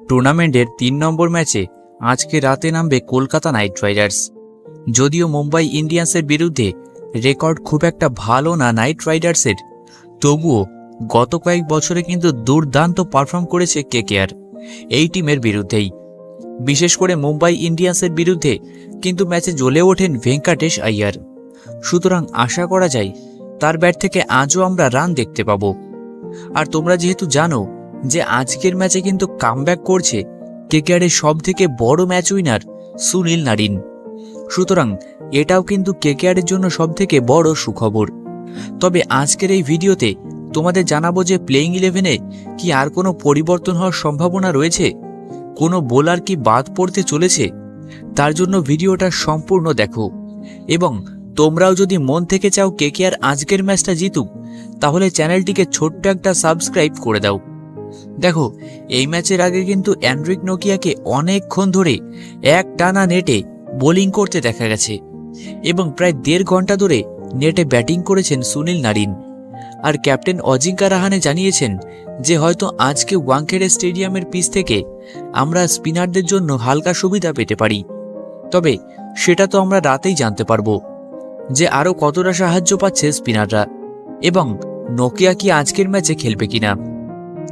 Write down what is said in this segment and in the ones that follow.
টুর্নামেন্টের ৩ নম্বর ম্যাচে আজকে রাতে নামবে কলকাতা নাইট রাইডার্স। যদিও মুম্বাই ইন্ডিয়ান্সের বিরুদ্ধে রেকর্ড খুব একটা ভালো না নাইট রাইডার্সের, তবুও গত কয়েক বছরে কিন্তু দুর্দান্ত পারফর্ম করেছে কেকেআর এই টিমের বিরুদ্ধেই। বিশেষ করে মুম্বাই ইন্ডিয়ান্সের বিরুদ্ধে কিন্তু ম্যাচে জ্বলে ওঠেন ভেঙ্কাটেশ আইয়ার। সুতরাং আশা করা যায় তার ব্যাট থেকে আজও আমরা রান দেখতে পাবো। আর তোমরা যেহেতু জানো যে আজকের ম্যাচে কিন্তু কামব্যাক করছে কেকেআরের সব থেকে বড় ম্যাচ উইনার সুনীল নারিন, সুতরাং এটাও কিন্তু কেকেআরের জন্য সব থেকে বড় সুখবর। তবে আজকের এই ভিডিওতে তোমাদের জানাবো যে প্লেইং 11-এ কি আর কোনো পরিবর্তন হওয়ার সম্ভাবনা রয়েছে, কোনো বোলার কি বাদ পড়তে চলেছে। তার জন্য ভিডিওটা সম্পূর্ণ দেখো, এবং তোমরাও যদি মন থেকে চাও কেকেআর আজকের ম্যাচটা জিতুক, তাহলে চ্যানেলটিকে ছোট্ট একটা সাবস্ক্রাইব করে দাও। দেখো, এই ম্যাচের আগে কিন্তু অ্যান্ড্রিক নোকিয়াকে অনেকক্ষণ ধরে এক টানা নেটে বোলিং করতে দেখা গেছে, এবং প্রায় ১.৫ ঘন্টা ধরে নেটে ব্যাটিং করেছেন সুনীল নারিন। আর ক্যাপ্টেন অজিঙ্কা রাহানে জানিয়েছেন যে হয়তো আজকে ওয়াংখেড়ে স্টেডিয়ামের পিচ থেকে আমরা স্পিনারদের জন্য হালকা সুবিধা পেতে পারি। তবে সেটা তো আমরা রাতেই জানতে পারবো যে আরও কতটা সাহায্য পাচ্ছে স্পিনাররা, এবং নোকিয়া কি আজকের ম্যাচে খেলবে কিনা।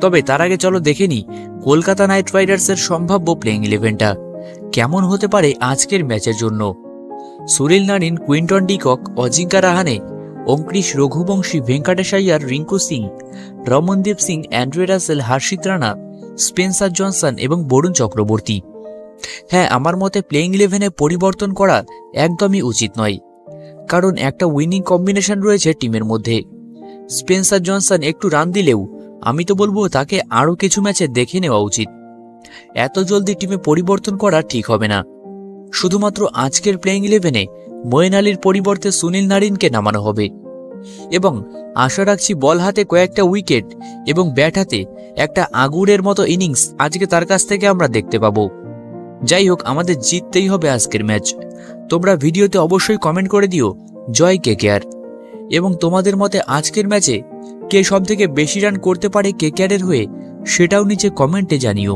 তবে তার আগে চলো দেখে নি কলকাতা নাইট রাইডার্সের সম্ভাব্য প্লেইং 11টা কেমন হতে পারে আজকের ম্যাচের জন্য। Sunil Narine, Quinton de Kock, Ajinkya Rahane, Ankush Raghuvanshi, Venkatesh Iyer, Rinku Singh, Ramandeep Singh, Andre Russell, Harshit Rana, Spencer Johnson এবং বরুণ চক্রবর্তী। হ্যাঁ, আমার মতে প্লেইং 11-এ পরিবর্তন করা একদমই উচিত নয়, কারণ একটা উইনিং কম্বিনেশন রয়েছে টিমের মধ্যে। স্পেন্সার জনসন একটু রান দিলেও আমি তো বলবো তাকে আরও কিছু ম্যাচে দেখে নেওয়া উচিত। এত জলদি টিমে পরিবর্তন করা ঠিক হবে না। শুধুমাত্র আজকের প্লেইং 11-এ মঈন আলীর পরিবর্তে সুনীল নারিনকে নামানো হবে, এবং আশা রাখছি বল হাতে কয়েকটা উইকেট এবং ব্যাট হাতে একটা আগুনের মতো ইনিংস আজকে তার কাছ থেকে আমরা দেখতে পাবো। যাই হোক, আমাদের জিততেই হবে আজকের ম্যাচ। তোমরা ভিডিওতে অবশ্যই কমেন্ট করে দিও জয় কেকেআর, এবং তোমাদের মতে আজকের ম্যাচে কে সব থেকে বেশি রান করতে পারে কেকেআরের হয়ে সেটাও নিচে কমেন্টে জানিও।